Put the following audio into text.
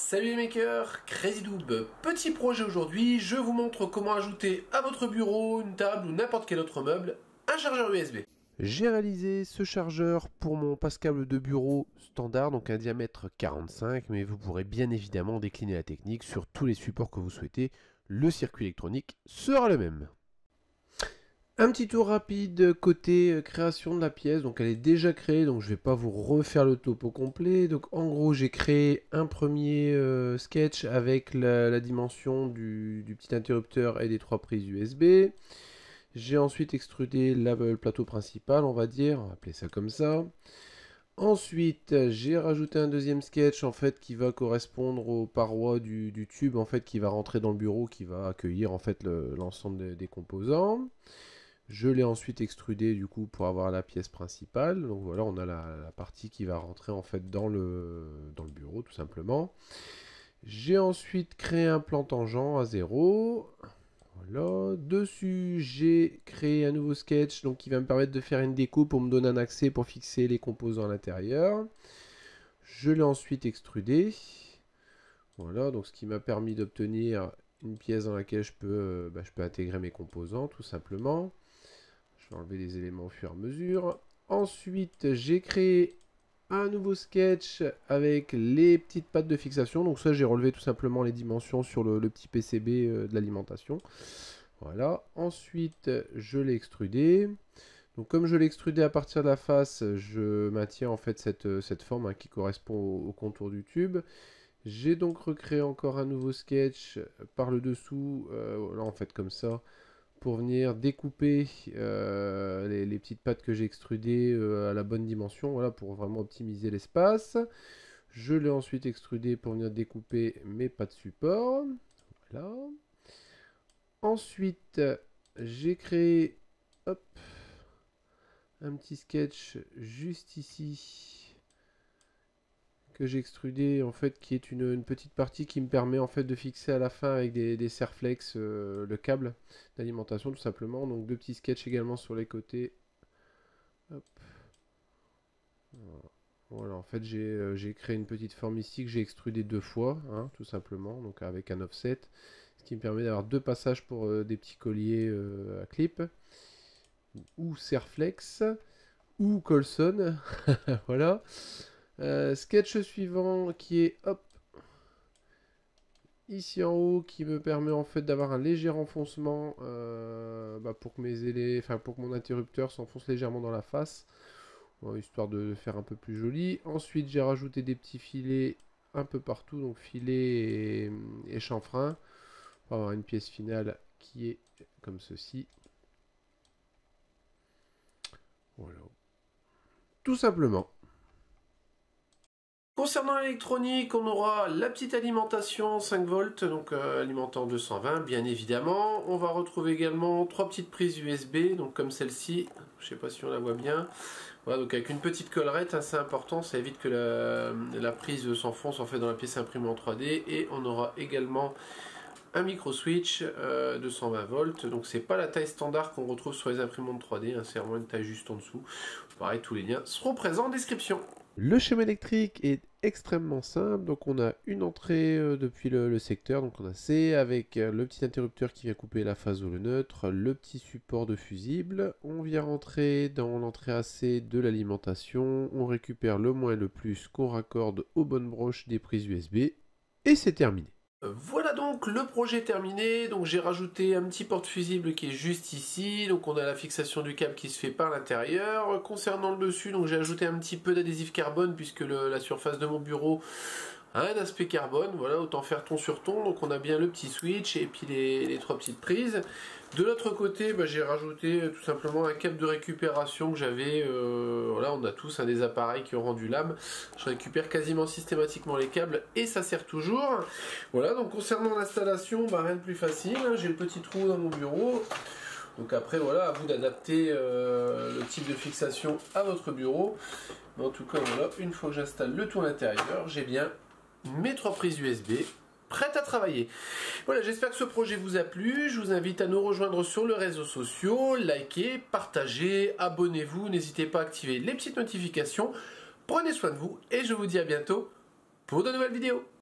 Salut les makers, CrazyDoob. Petit projet aujourd'hui, je vous montre comment ajouter à votre bureau, une table ou n'importe quel autre meuble, un chargeur USB. J'ai réalisé ce chargeur pour mon passe-câble de bureau standard, donc un diamètre 45, mais vous pourrez bien évidemment décliner la technique sur tous les supports que vous souhaitez. Le circuit électronique sera le même. Un petit tour rapide côté création de la pièce, donc elle est déjà créée, donc je ne vais pas vous refaire le topo complet. Donc en gros j'ai créé un premier sketch avec la dimension du petit interrupteur et des 3 prises USB. J'ai ensuite extrudé le plateau principal, on va dire, on va appeler ça comme ça. Ensuite, j'ai rajouté un deuxième sketch en fait qui va correspondre aux parois du tube en fait qui va rentrer dans le bureau, qui va accueillir en fait l'ensemble des composants. Je l'ai ensuite extrudé du coup pour avoir la pièce principale. Donc voilà, on a la partie qui va rentrer en fait dans le bureau tout simplement. J'ai ensuite créé un plan tangent à 0. Voilà. Dessus, j'ai créé un nouveau sketch donc qui va me permettre de faire une déco pour me donner un accès pour fixer les composants à l'intérieur. Je l'ai ensuite extrudé. Voilà, donc ce qui m'a permis d'obtenir une pièce dans laquelle je peux intégrer mes composants tout simplement. Je vais enlever les éléments au fur et à mesure. Ensuite, j'ai créé un nouveau sketch avec les petites pattes de fixation. Donc ça, j'ai relevé tout simplement les dimensions sur le petit PCB de l'alimentation. Voilà. Ensuite, je l'ai extrudé. Donc comme je l'ai extrudé à partir de la face, je maintiens en fait cette forme qui correspond au contour du tube. J'ai donc recréé encore un nouveau sketch par le dessous, là en fait comme ça, pour venir découper les petites pattes que j'ai extrudées à la bonne dimension, voilà, pour vraiment optimiser l'espace. Je l'ai ensuite extrudé pour venir découper mes pattes support. Voilà. Ensuite, j'ai créé un petit sketch juste ici que j'ai extrudé en fait, qui est une petite partie qui me permet en fait de fixer à la fin avec des serflex le câble d'alimentation tout simplement. Donc deux petits sketchs également sur les côtés. Hop. Voilà, en fait j'ai créé une petite forme ici que j'ai extrudé 2 fois, hein, tout simplement, donc avec un offset, ce qui me permet d'avoir 2 passages pour des petits colliers à clip, ou serflex, ou Colson, voilà. Sketch suivant qui est ici en haut, qui me permet en fait d'avoir un léger enfoncement pour que mon interrupteur s'enfonce légèrement dans la face, histoire de faire un peu plus joli. Ensuite j'ai rajouté des petits filets un peu partout, donc filets et chanfrein, pour avoir une pièce finale qui est comme ceci. Voilà. Tout simplement. Concernant l'électronique, on aura la petite alimentation 5 volts, donc alimentant 220 bien évidemment. On va retrouver également 3 petites prises USB, donc comme celle-ci, je ne sais pas si on la voit bien. Voilà, donc avec une petite collerette assez important, ça évite que la prise s'enfonce en fait dans la pièce imprimée en 3D. Et on aura également un micro switch de 120 volts, donc c'est pas la taille standard qu'on retrouve sur les imprimantes 3D, hein, c'est vraiment une taille juste en dessous. Pareil, tous les liens seront présents en description. Le schéma électrique est extrêmement simple, donc on a une entrée depuis le secteur, donc on a C avec le petit interrupteur qui vient couper la phase ou le neutre, le petit support de fusible, on vient rentrer dans l'entrée AC de l'alimentation, on récupère le moins et le plus qu'on raccorde aux bonnes broches des prises USB, et c'est terminé. Voilà donc le projet terminé, donc j'ai rajouté un petit porte-fusible qui est juste ici, donc on a la fixation du câble qui se fait par l'intérieur. Concernant le dessus, donc j'ai ajouté un petit peu d'adhésif carbone puisque la surface de mon bureau a un aspect carbone, voilà, autant faire ton sur ton. Donc on a bien le petit switch et puis les 3 petites prises. De l'autre côté, j'ai rajouté tout simplement un câble de récupération que j'avais, voilà, on a tous des appareils qui ont rendu l'âme. Je récupère quasiment systématiquement les câbles et ça sert toujours. Voilà, donc concernant l'installation, rien de plus facile, hein. J'ai le petit trou dans mon bureau. Donc après, voilà, à vous d'adapter le type de fixation à votre bureau. Mais en tout cas, voilà, une fois que j'installe le tout à l'intérieur, j'ai bien mes 3 prises USB prêtes à travailler. Voilà, j'espère que ce projet vous a plu. Je vous invite à nous rejoindre sur les réseaux sociaux, likez, partagez, abonnez-vous, n'hésitez pas à activer les petites notifications. Prenez soin de vous et je vous dis à bientôt pour de nouvelles vidéos.